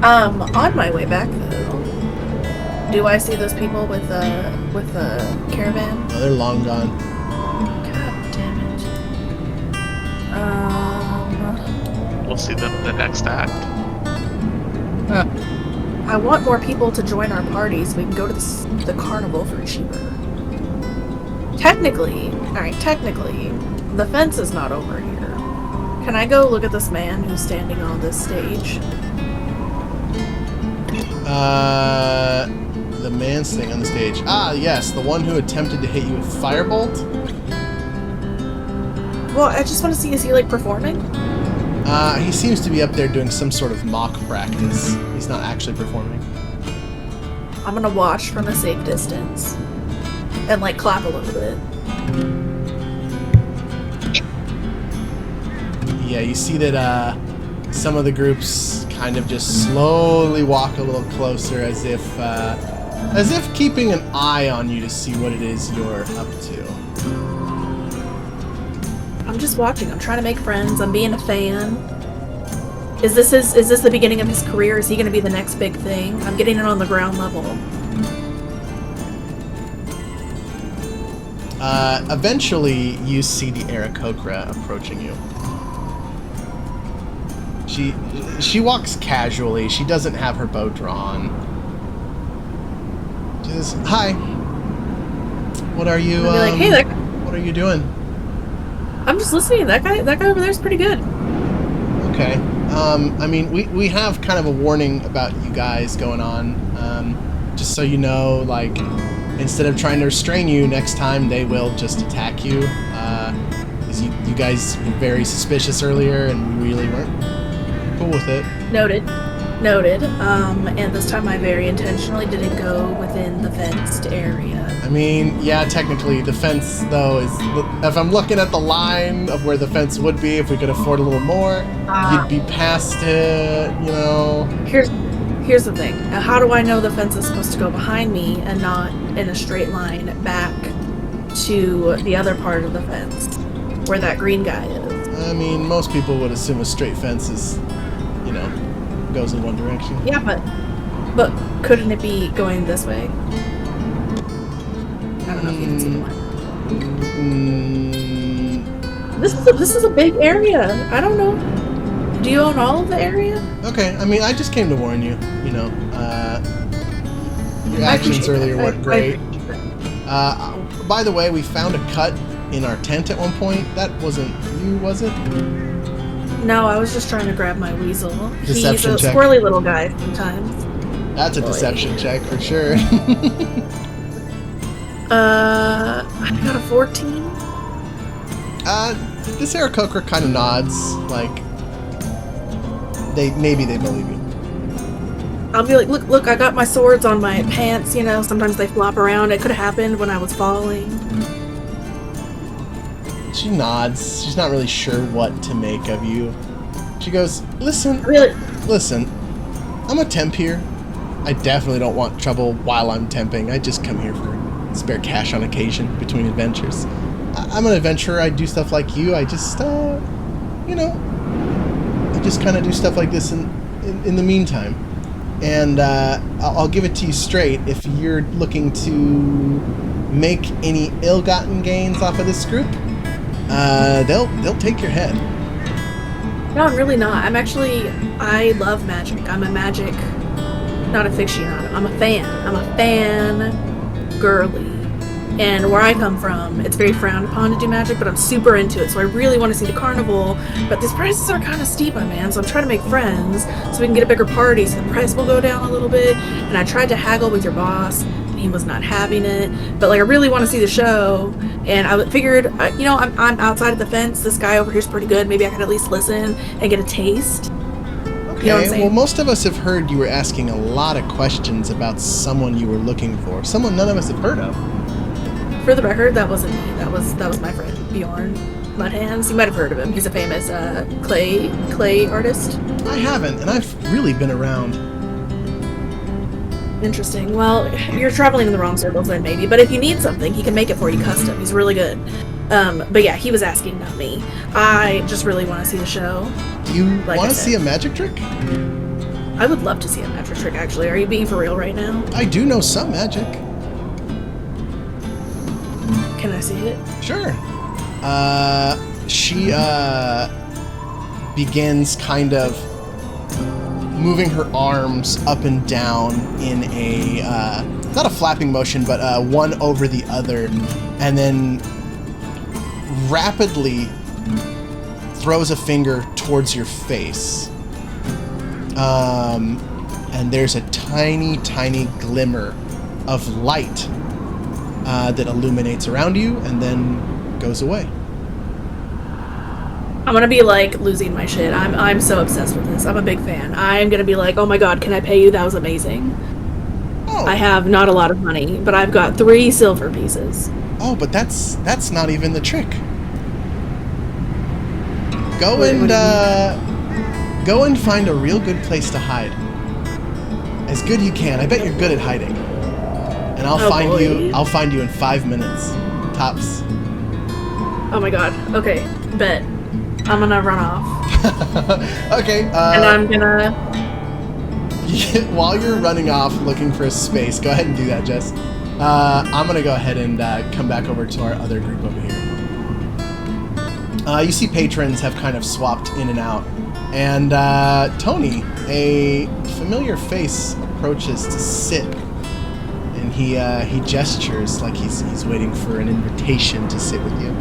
D: On my way back though, do I see those people with the caravan?
A: Oh, they're long gone.
D: God damn it.
C: We'll see them in the next act.
D: I want more people to join our party so we can go to the carnival for cheaper. Technically, the fence is not over here. Can I go look at this man who's standing on this stage?
A: The man sitting on the stage. Ah, yes, the one who attempted to hit you with firebolt.
D: Well, I just want to see, is he like performing?
A: He seems to be up there doing some sort of mock practice. He's not actually performing.
D: I'm gonna watch from a safe distance and like clap a little bit.
A: Yeah, you see that some of the groups kind of just slowly walk a little closer, as if keeping an eye on you to see what it is you're up to.
D: I'm just watching. I'm trying to make friends. I'm being a fan. Is this the beginning of his career? Is he going to be the next big thing? I'm getting it on the ground level.
A: Eventually, you see the Aarakocra approaching you. She walks casually. She doesn't have her bow drawn. She says, "Hi. What are you?
D: I'll be like, hey there.
A: What are you doing?"
D: I'm just listening. That guy over there is pretty good.
A: Okay. I mean, we have kind of a warning about you guys going on. Just so you know, like, instead of trying to restrain you, next time they will just attack you. Because you guys were very suspicious earlier, and we really weren't cool with it.
D: Noted. And this time I very intentionally didn't go within the fenced area.
A: I mean, yeah, technically the fence, though, is... If I'm looking at the line of where the fence would be, if we could afford a little more, you'd be past it, you know.
D: Here's the thing. How do I know the fence is supposed to go behind me and not in a straight line back to the other part of the fence where that green guy is?
A: I mean, most people would assume a straight fence is, you know, goes in one direction.
D: Yeah, but couldn't it be going this way? I don't know if you can see the line. This is a big area. I don't know. Do you own all of the area?
A: Okay, I mean, I just came to warn you. You know, your actions earlier weren't great. By the way, we found a cut in our tent at one point. That wasn't you, was it?
D: No, I was just trying to grab my weasel.
A: Deception
D: He's a
A: check.
D: squirrely little guy sometimes.
A: That's a deception check for sure.
D: I got a 14.
A: This Aarakocra kind of nods, like maybe they believe you.
D: I'll be like, look, I got my swords on my pants, you know, sometimes they flop around. It could have happened when I was falling.
A: She nods. She's not really sure what to make of you. She goes, listen, I'm a temp here. I definitely don't want trouble while I'm temping. I just come here for spare cash on occasion between adventures. I'm an adventurer. I do stuff like you. I just, you know, I just kind of do stuff like this in the meantime. And I'll give it to you straight. If you're looking to make any ill-gotten gains off of this group, they'll take your head.
D: No, I'm really not. I love magic. I'm a magic, not aficionado. I'm a fan girly. And where I come from, it's very frowned upon to do magic, but I'm super into it. So I really want to see the carnival, but these prices are kind of steep, my man. So I'm trying to make friends so we can get a bigger party so the price will go down a little bit. And I tried to haggle with your boss, and he was not having it. But like, I really want to see the show, and I figured, you know, I'm outside of the fence. This guy over here is pretty good. Maybe I could at least listen and get a taste.
A: Okay,
D: You know what I'm saying?
A: well, most of us have heard you were asking a lot of questions about someone you were looking for. Someone none of us have heard of.
D: For the record, that wasn't me. That was my friend Bjorn Mudhands. You might have heard of him. He's a famous clay artist.
A: I haven't, and I've really been around.
D: Interesting. Well, you're traveling in the wrong circles then, maybe. But if you need something, he can make it for you custom. He's really good. But yeah, he was asking, not me. I just really want to see the show.
A: Do you
D: Like
A: want
D: I
A: to see
D: said.
A: a magic trick?
D: I would love to see a magic trick, actually. Are you being for real right now?
A: I do know some magic.
D: Can I see it?
A: Sure. She begins kind of moving her arms up and down in a not a flapping motion, but one over the other, and then rapidly throws a finger towards your face. And there's a tiny, tiny glimmer of light that illuminates around you and then goes away.
D: I'm gonna be like losing my shit. I'm so obsessed with this. I'm a big fan. I'm gonna be like, oh my god, can I pay you? That was amazing.
A: Oh.
D: I have not a lot of money, but I've got 3 silver pieces.
A: Oh, but that's not even the trick. Go
D: What do you
A: go and find a real good place to hide. As good you can. I bet you're good at hiding. And I'll
D: Oh,
A: find
D: boy.
A: you in 5 minutes. Tops.
D: Oh my god. Okay, bet. I'm gonna run off.
A: Okay.
D: And I'm gonna...
A: While you're running off looking for a space, go ahead and do that, Jess. I'm gonna go ahead and come back over to our other group over here. You see patrons have kind of swapped in and out. And Tony, a familiar face approaches to sit. And he gestures like he's waiting for an invitation to sit with you.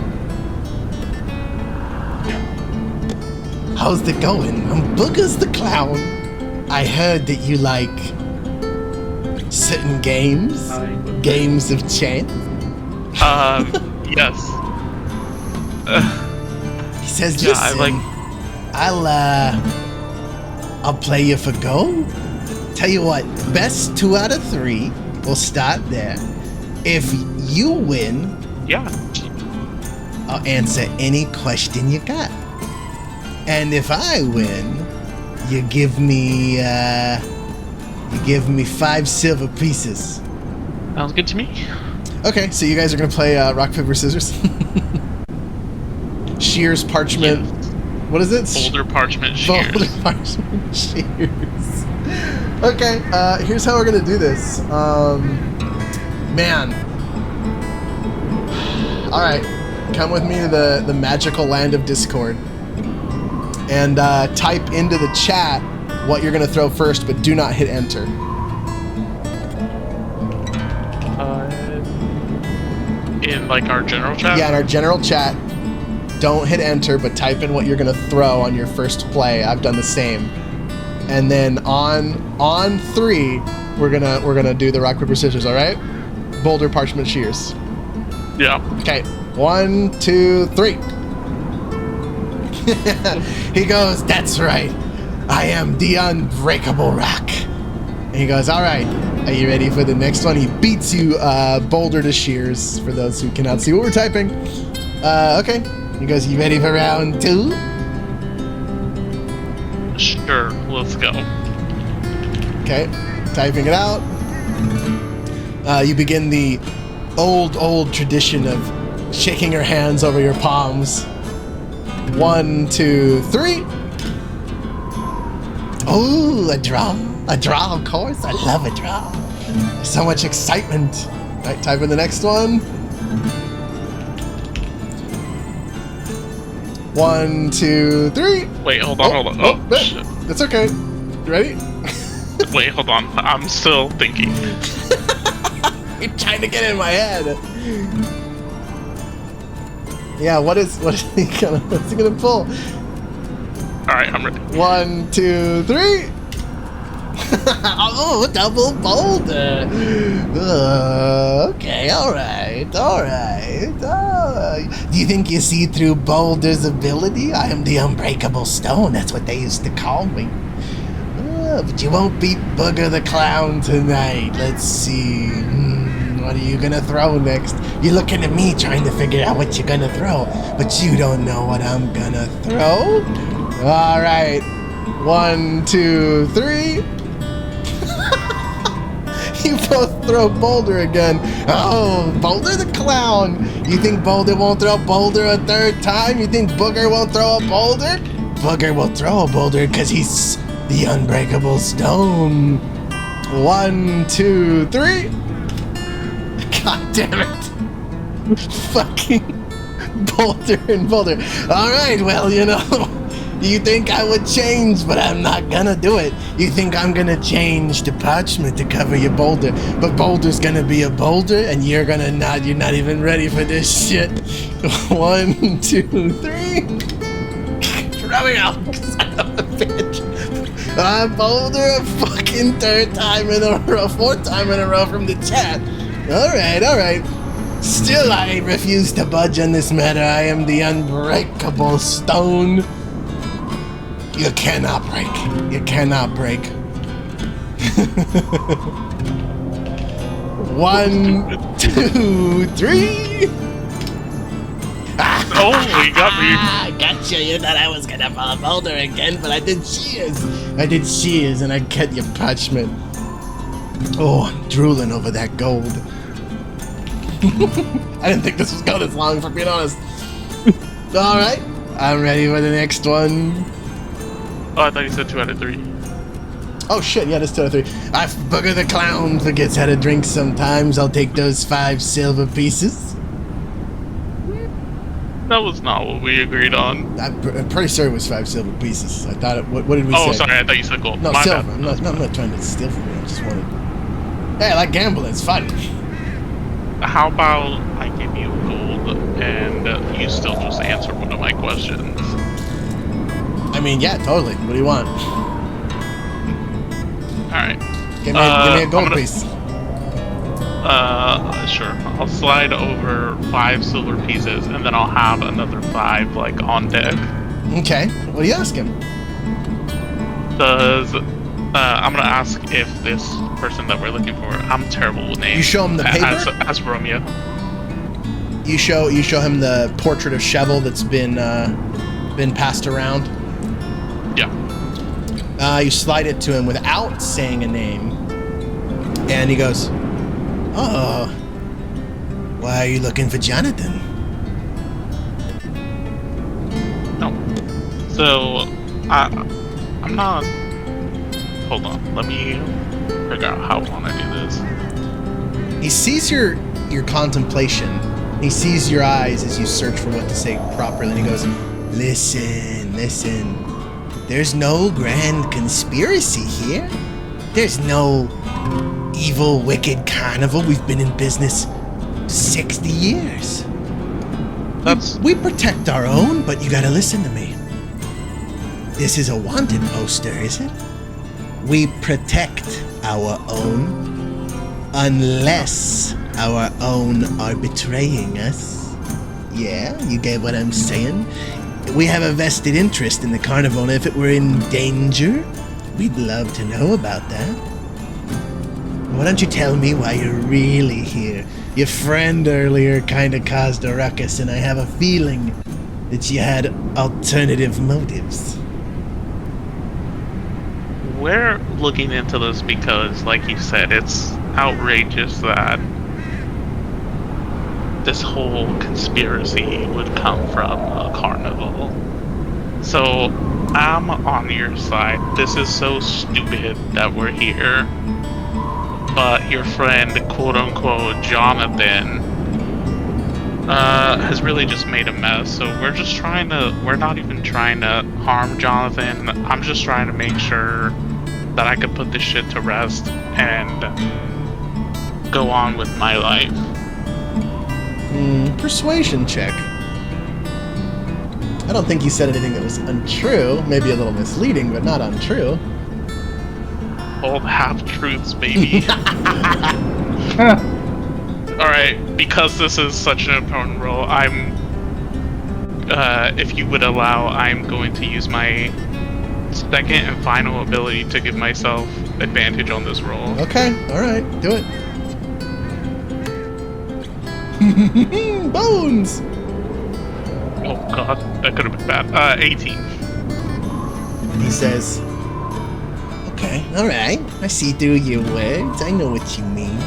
A: How's it going? I'm Boogers the Clown. I heard that you like certain games. Games of chance.
C: Yes.
A: He says,
C: Yeah, I
A: listen, I'll play you for gold. Tell you what, best 2 out of 3. We'll start there. If you win,
C: Yeah.
A: I'll answer any question you got. And if I win, you give me 5 silver pieces.
C: Sounds good to me.
A: Okay, so you guys are gonna play rock, paper, scissors. Shears, parchment.
C: Yes.
A: What is it?
C: Boulder, parchment, shears.
A: Boulder, parchment, shears. Okay, here's how we're gonna do this. Man. All right, come with me to the magical land of Discord, and type into the chat what you're gonna throw first, but do not hit enter.
C: In like our general chat?
A: Yeah, in our general chat, don't hit enter, but type in what you're gonna throw on your first play. I've done the same. And then on 3, we're gonna do the rock, paper, scissors, alright? Boulder, parchment, shears.
C: Yeah.
A: Okay. 1, 2, 3. He goes, that's right. I am the Unbreakable Rock. And he goes, alright, are you ready for the next one? He beats you boulder to shears, for those who cannot see what we're typing. Okay. He goes, you ready for round 2?
C: Sure, let's go.
A: Okay. Typing it out. You begin the old tradition of shaking your hands over your palms. 1, 2, 3. Oh, a draw. A draw, of course. I love a draw. So much excitement. Right, type in the next one. 1, 2, 3.
C: Wait, hold on. Oh, shit.
A: That's okay. You ready?
C: Wait, hold on. I'm still thinking.
A: You're trying to get in my head. Yeah, what's he gonna pull?
C: Alright, I'm ready.
A: 1, 2, 3. Oh, double boulder. Okay, alright. Do you think you see through Boulder's ability? I am the Unbreakable Stone. That's what they used to call me. But you won't beat Booger the Clown tonight. Let's see. What are you gonna throw next? You're looking at me trying to figure out what you're gonna throw, but you don't know what I'm gonna throw. Alright. 1, 2, 3. You both throw Boulder again. Oh, Boulder the Clown. You think Boulder won't throw Boulder a 3rd time? You think Booger won't throw a Boulder? Booger will throw a Boulder because he's the Unbreakable Stone. 1, 2, 3. God damn it. Fucking Boulder and Boulder. Alright, well, you know, you think I would change, but I'm not gonna do it. You think I'm gonna change to parchment to cover your Boulder, but Boulder's gonna be a Boulder, and you're not even ready for this shit. 1, 2, 3. Throw me out, son of a bitch. Boulder a fucking 3rd time in a row, 4th time in a row from the chat. Alright. Still, I refuse to budge on this matter. I am the Unbreakable Stone. You cannot break. 1, 2, 3.
C: Oh, he got me.
A: Gotcha. You thought I was gonna fall Boulder again, but I did shears. And I cut your parchment. Oh, I'm drooling over that gold. I didn't think this was going this long, for being honest. Alright, I'm ready for the next one.
C: Oh, I thought you said 2 out of 3.
A: Oh shit, yeah, that's 2 out of 3. Booger the Clown forgets how to drink sometimes. I'll take those 5 silver pieces.
C: That was not what we agreed on.
A: I'm pretty sure it was 5 silver pieces. I thought it. What did we say?
C: Oh, sorry, I thought you said gold.
A: No,
C: My
A: silver.
C: bad.
A: I'm not trying to steal from you. I just wanted. Hey, I like gambling. It's fun.
C: How about I give you gold and you still just answer one of my questions?
A: I mean, yeah, totally. What do you want?
C: Alright.
A: Give me a gold piece.
C: Sure. I'll slide over 5 silver pieces, and then I'll have another 5, like, on deck.
A: Okay. What do you ask him?
C: I'm gonna ask if this person that we're looking for, I'm terrible with names.
A: You show him the paper?
C: As Romeo.
A: You show him the portrait of Cheval that's been passed around?
C: Yeah.
A: You slide it to him without saying a name. And he goes, "Oh, why are you looking for Jonathan?"
C: No. So, I'm not... Hold on. Let me figure out how I want to do this.
A: He sees your contemplation. He sees your eyes as you search for what to say properly. And he goes, listen. There's no grand conspiracy here. There's no evil, wicked carnival. We've been in business 60 years. We protect our own, but you gotta listen to me. This is a wanted poster, is it? We protect our own unless our own are betraying us. Yeah, you get what I'm saying? We have a vested interest in the carnival, and if it were in danger, we'd love to know about that. Why don't you tell me why you're really here? Your friend earlier kinda caused a ruckus, and I have a feeling that you had alternative motives.
C: We're looking into this because, like you said, it's outrageous that this whole conspiracy would come from a carnival. So, I'm on your side. This is so stupid that we're here. But your friend, quote-unquote, Jonathan, has really just made a mess. So we're not even trying to harm Jonathan. I'm just trying to make sure that I could put this shit to rest and go on with my life.
A: Persuasion check. I don't think you said anything that was untrue. Maybe a little misleading, but not untrue.
C: Old half-truths, baby. Alright, because this is such an important role, if you would allow, I'm going to use my second and final ability to give myself advantage on this roll.
A: Okay, alright, do it. Bones!
C: Oh god, that could have been bad. 18.
A: He says, okay, alright, I see through your words, I know what you mean.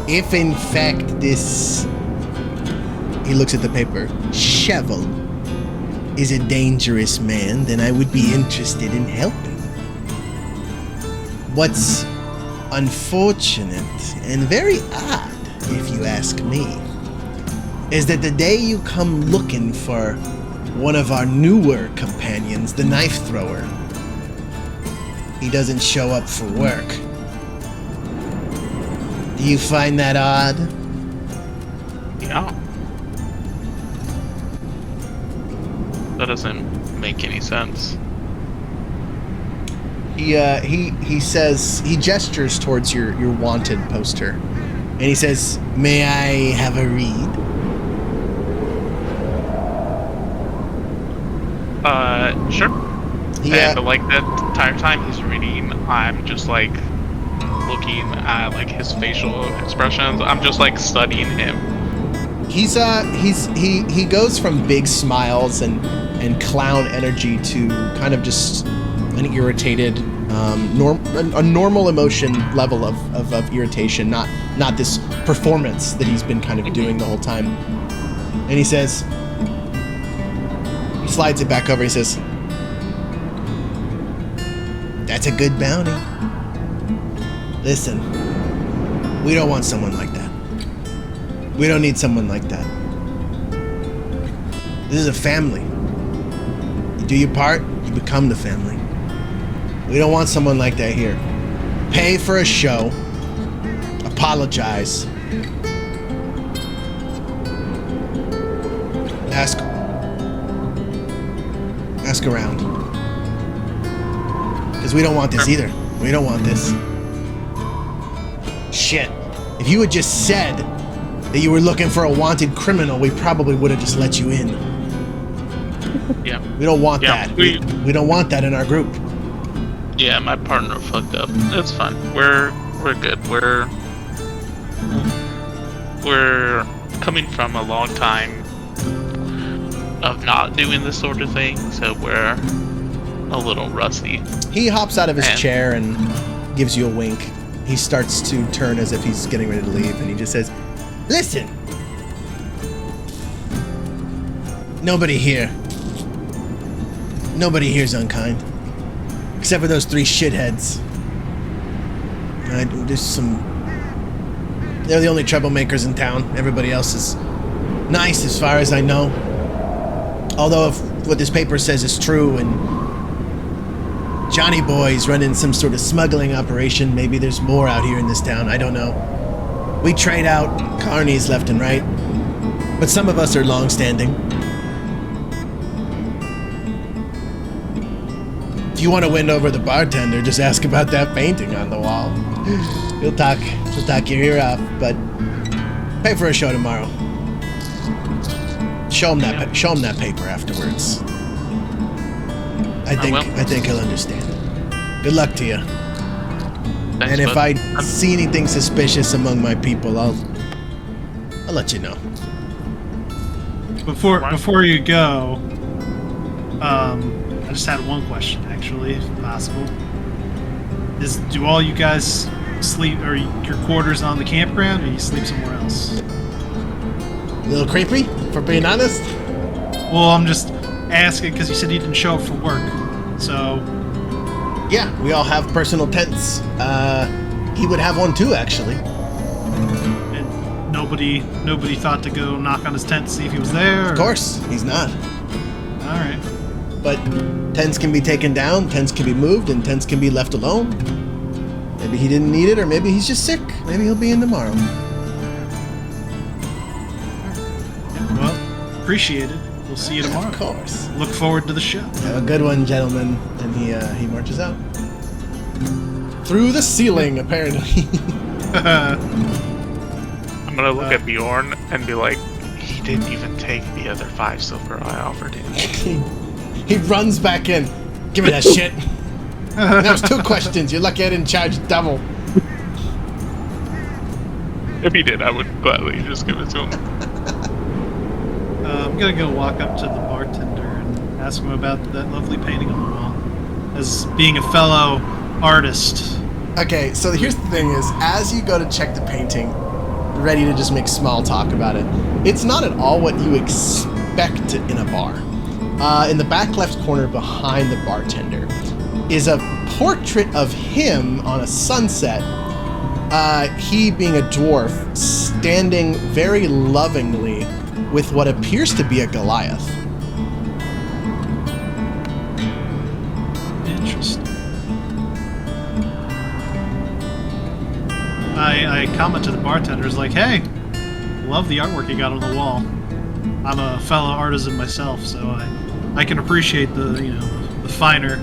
A: If in fact this, he looks at the paper, Cheval is a dangerous man, then I would be interested in helping. What's unfortunate and very odd, if you ask me, is that the day you come looking for one of our newer companions, the knife thrower, he doesn't show up for work. Do you find that odd?
C: Yeah. That doesn't make any sense.
A: He says, he gestures towards your wanted poster, and he says, may I have a read?
C: Sure.
A: Yeah.
C: And like that entire time he's reading, I'm just like looking at like his facial expressions. I'm just like studying him. He
A: goes from big smiles and clown energy to kind of just an irritated, a normal emotion level of irritation, not this performance that he's been kind of doing the whole time. And he says, he slides it back over, he says, that's a good bounty. Listen, we don't want someone like that. We don't need someone like that. This is a family. You do your part, you become the family. We don't want someone like that here. Pay for a show. Apologize. Ask Ask around. Because we don't want this either. We don't want this. Shit. If you had just said that you were looking for a wanted criminal, we probably would have just let you in.
C: Yeah.
A: We don't want
C: Yeah,
A: that. We don't want that in our group.
C: Yeah, my partner fucked up. It's fine. We're good. We're coming from a long time of not doing this sort of thing, so we're a little rusty.
A: He hops out of his
C: And-
A: chair and gives you a wink. He starts to turn as if he's getting ready to leave, and he just says, "Listen! Nobody here's unkind. Except for those 3 shitheads. They're the only troublemakers in town. Everybody else is nice as far as I know. Although if what this paper says is true and Johnny Boy's running some sort of smuggling operation, maybe there's more out here in this town. I don't know. We trade out carnies left and right. But some of us are long-standing. If you want to win over the bartender, just ask about that painting on the wall. He'll talk your ear off, but pay for a show tomorrow. Show him that paper afterwards. I think he'll understand. Good luck to you.
C: Thanks,
A: And if
C: bud.
A: I see anything suspicious among my people, I'll let you know.
B: Before you go, I just had one question, actually, if possible. Do all you guys sleep, or your quarters on the campground, or you sleep somewhere else?
A: A little creepy, for being honest.
B: Well, I'm just asking because you said you didn't show up for work, so.
A: Yeah, we all have personal tents. He would have one too, actually.
B: And nobody thought to go knock on his tent to see if he was there?
A: Of course, he's not.
B: All right.
A: But tents can be taken down, tents can be moved, and tents can be left alone. Maybe he didn't need it, or maybe he's just sick. Maybe he'll be in tomorrow.
B: Well, appreciate it. We'll see you tomorrow.
A: Of course.
B: Look forward to the show.
A: Have a good one, gentlemen. And he marches out. Through the ceiling, apparently.
C: I'm gonna look at Bjorn and be like, he didn't even take the other 5 silver I offered him.
A: He runs back in. Give me that shit. That was 2 questions. You're lucky I didn't charge double.
C: If he did, I would gladly just give it to him.
B: I'm gonna go walk up to the bartender and ask him about that lovely painting on the wall. As being a fellow artist.
A: Okay, so here's the thing is, as you go to check the painting, ready to just make small talk about it, it's not at all what you expect in a bar. In the back left corner behind the bartender is a portrait of him on a sunset, he being a dwarf, standing very lovingly with what appears to be a Goliath.
B: Interesting. I comment to the bartenders like, hey, love the artwork you got on the wall. I'm a fellow artisan myself, so I can appreciate the the finer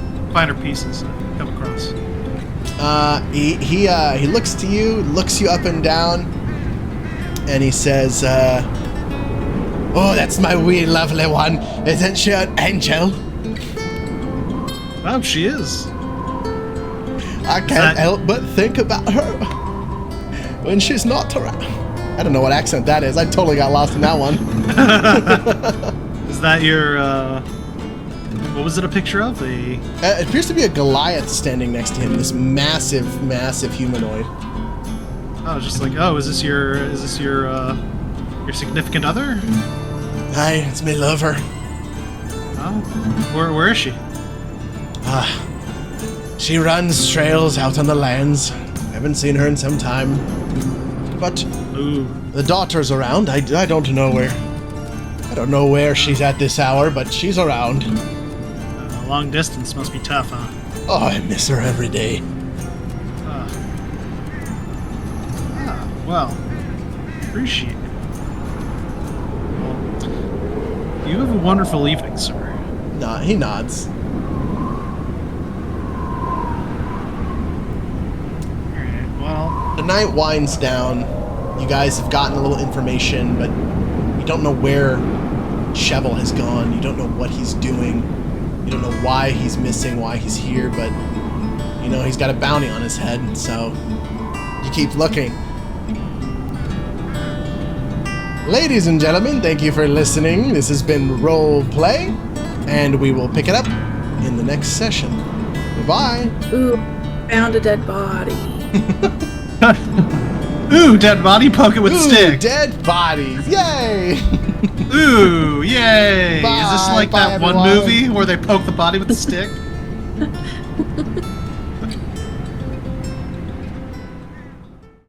B: pieces that come across.
A: He looks to you, looks you up and down, and he says, "Oh, that's my wee lovely one. Isn't she an angel?
B: Wow, she is.
A: I can't help but think about her when she's not around." I don't know what accent that is. I totally got lost in that one.
B: Is that your, what was it a picture of?
A: It appears to be a Goliath standing next to him, this massive, massive humanoid.
B: Oh, just like, oh, is this your significant other?
A: Aye, it's me lover.
B: Oh, where is she?
A: She runs trails out on the lands. Haven't seen her in some time. But
B: Ooh.
A: the daughter's around. I don't know where. I don't know where she's at this hour, but she's around.
B: Long distance must be tough, huh?
A: Oh, I miss her every day.
B: Well, appreciate it. Well, you have a wonderful evening, sir.
A: He nods.
B: Alright, well,
A: The night winds down. You guys have gotten a little information, but you don't know where Cheval has gone. You don't know what he's doing. You don't know why he's missing, why he's here, but you know he's got a bounty on his head, so you keep looking. Ladies and gentlemen, thank you for listening. This has been Role Play, and we will pick it up in the next session. Goodbye.
D: Ooh, found a dead body.
B: ooh, dead body, poke it with
A: Ooh,
B: stick.
A: dead bodies. Yay!
B: Ooh, yay!
A: Bye,
B: Is this like
A: bye,
B: that one
A: everyone.
B: movie where they poke the body with the stick?